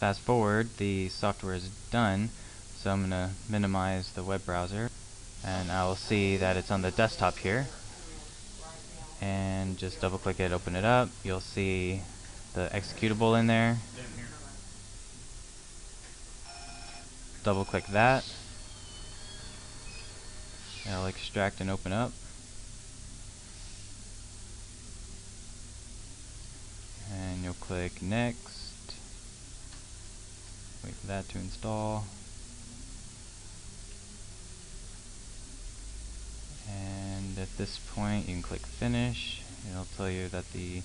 fast forward, the software is done, so I'm going to minimize the web browser, and I will see that it's on the desktop here, and just double click it, open it up. You'll see the executable in there. Double click that, it'll extract and open up, and you'll click next, wait for that to install, and at this point you can click finish. It'll tell you that the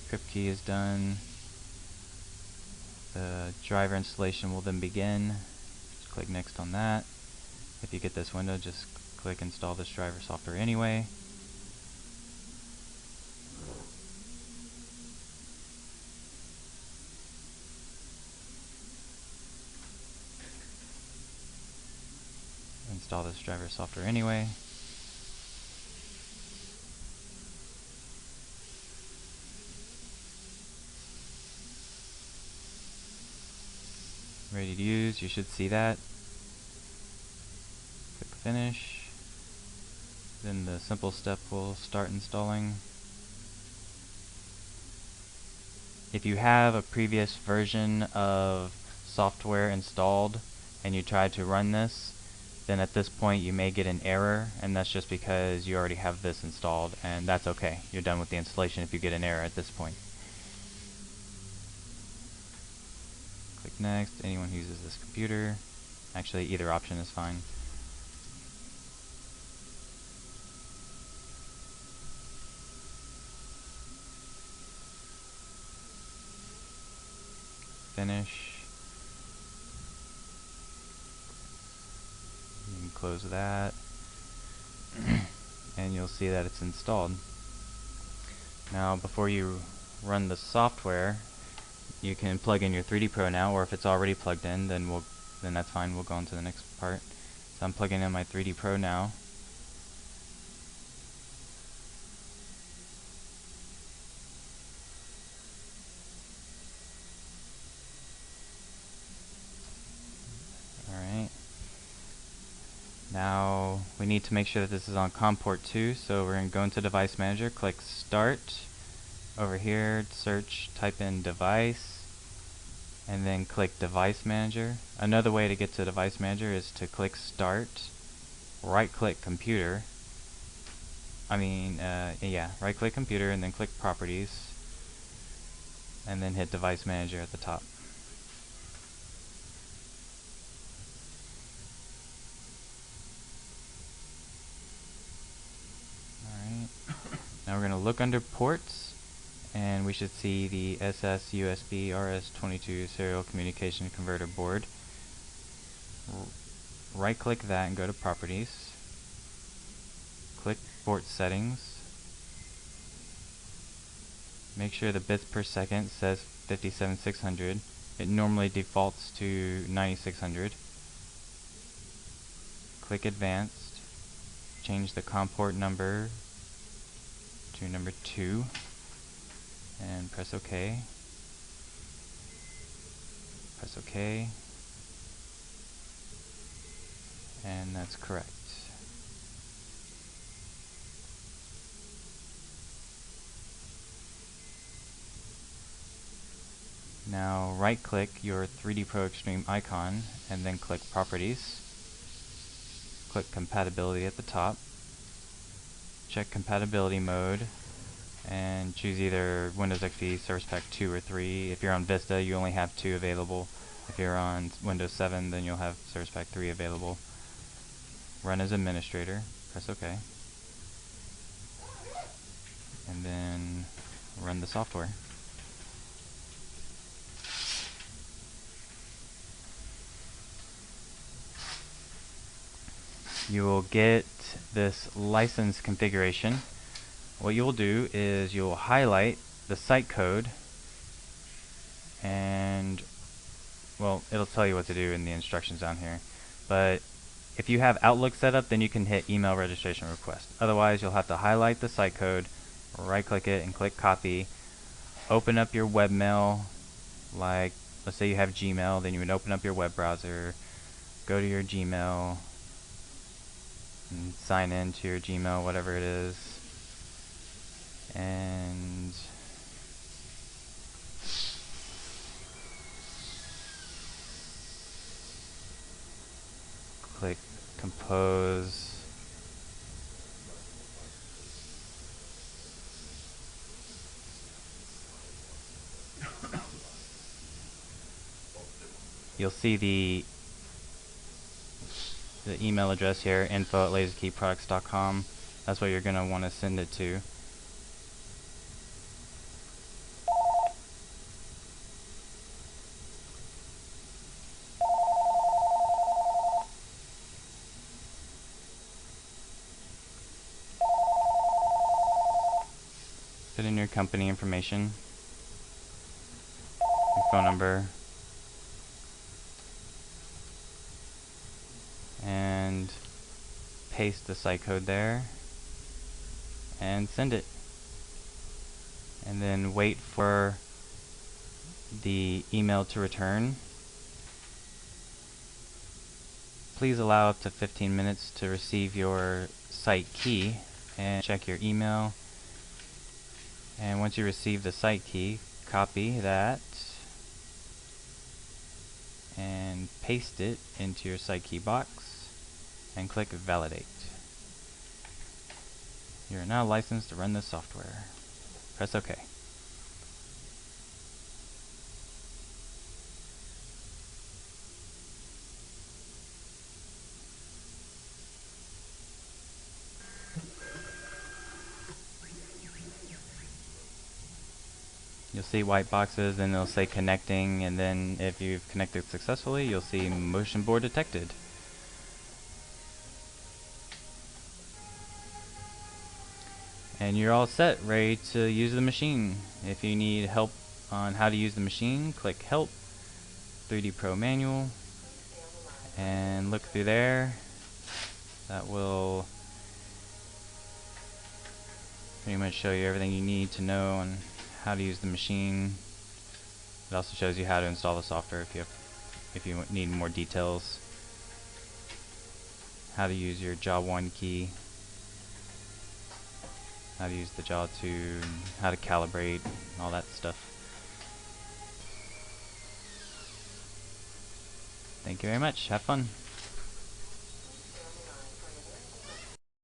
crypt key is done. The driver installation will then begin. Just click next on that. If you get this window, just click install this driver software anyway. Install this driver software anyway. Ready to use, you should see that. Click finish. Then the simple step will start installing. If you have a previous version of software installed and you try to run this, then at this point you may get an error, and that's just because you already have this installed, and that's okay. You're done with the installation if you get an error at this point. Click next. Anyone who uses this computer, actually either option is fine. Finish. You can close that and you'll see that it's installed. Now before you run the software, you can plug in your 3D Pro now, or if it's already plugged in, then that's fine. We'll go on to the next part. So I'm plugging in my 3D Pro now. Alright. Now we need to make sure that this is on COM port 2, so we're going to go into Device Manager, click Start. Over here, search, type in device, and then click Device Manager. Another way to get to Device Manager is to click Start, right click Computer, right click Computer and then click Properties, and then hit Device Manager at the top. Alright, now we're going to look under ports, and we should see the SS USB RS22 serial communication converter board. Right click that and go to Properties. Click Port Settings. Make sure the bits per second says 57600. It normally defaults to 9600. Click Advanced. Change the COM port number to number 2. And press OK. Press OK. And that's correct. Now right click your 3D Pro Xtreme icon and then click Properties. Click Compatibility at the top. Check compatibility mode and choose either Windows XP Service Pack 2 or 3. If you're on Vista, you only have 2 available. If you're on Windows 7, then you'll have Service Pack 3 available. Run as administrator, press OK. And then run the software. You will get this license configuration. What you will do is you will highlight the site code, and well, it'll tell you what to do in the instructions down here. But if you have Outlook set up, then you can hit email registration request. Otherwise, you'll have to highlight the site code, right click it and click copy. Open up your webmail like let's say you have Gmail, then you would open up your web browser, go to your Gmail, and sign in to your Gmail, whatever it is, and click compose. You'll see the email address here, info@laserkeyproducts.com. That's what you're going to want to send it to. Put in your company information, your phone number, and paste the site code there and send it. And then wait for the email to return. Please allow up to 15 minutes to receive your site key, and check your email. And once you receive the site key, copy that and paste it into your site key box and click validate. You are now licensed to run this software. Press OK. You'll see white boxes and it'll say connecting, and then if you've connected successfully, you'll see motion board detected. And you're all set, ready to use the machine. If you need help on how to use the machine, click Help, 3D Pro Manual, and look through there. That will pretty much show you everything you need to know on how to use the machine. It also shows you how to install the software if you need more details. How to use your Jaw 1 key, how to use the Jaw 2, how to calibrate, all that stuff. Thank you very much. Have fun.